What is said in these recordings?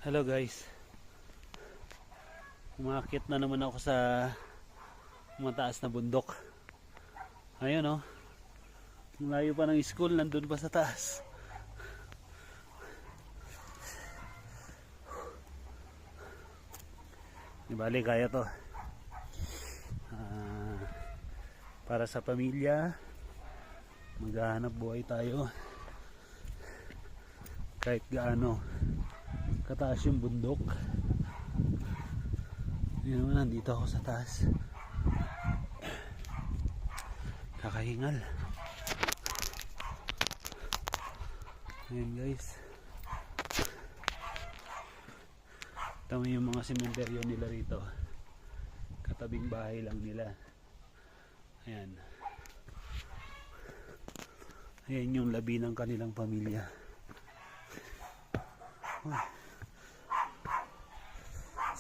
Hello guys, umakit na naman ako sa mataas na bundok. Ayun oh, ang layo pa ng school, nandun pa sa taas. Ibali kaya to. Para sa pamilya, maghahanap buhay tayo kahit gaano kataas yung bundok. Yun naman, nandito ako sa taas, kakahingal. Ayan guys, tama yung mga sementeryo nila rito, katabing bahay lang nila. Ayan, ayan yung labi ng kanilang pamilya.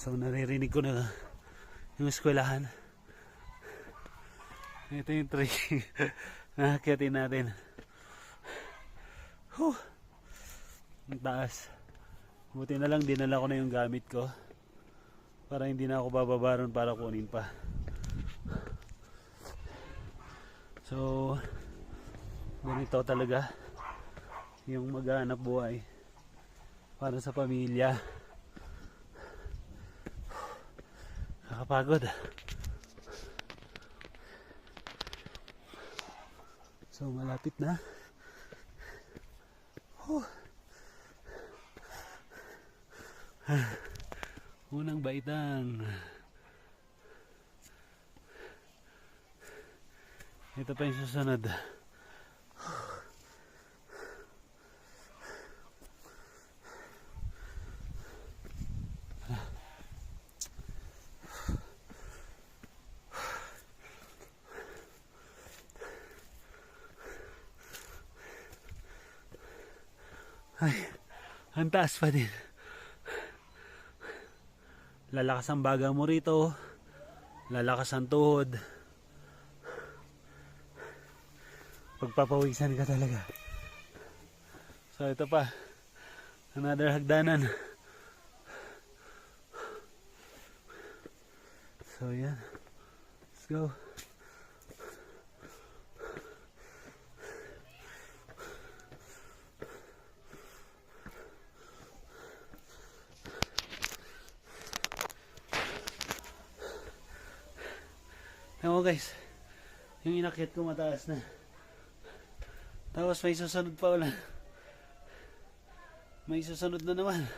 So naririnig ko na yung eskwelahan. Ito yung tree na akyatin natin. Ang taas. Buti na lang dinala ko na yung gamit ko para hindi na ako bababaron para kunin pa. So ganito talaga yung maghanap buhay para sa pamilya. Nakakapagod. So malapit na. Unang baitang. Ito pa yung susunod. Ay, ang taas pa din. Lalakas ang baga mo rito, lalakas ang tuhod, pagpapawisan ka talaga. So ito pa, another hagdanan. So yan, let's go. Ewan guys, yung inakyat ko mataas na. Tapos may susunod pa ulan. May susunod na naman.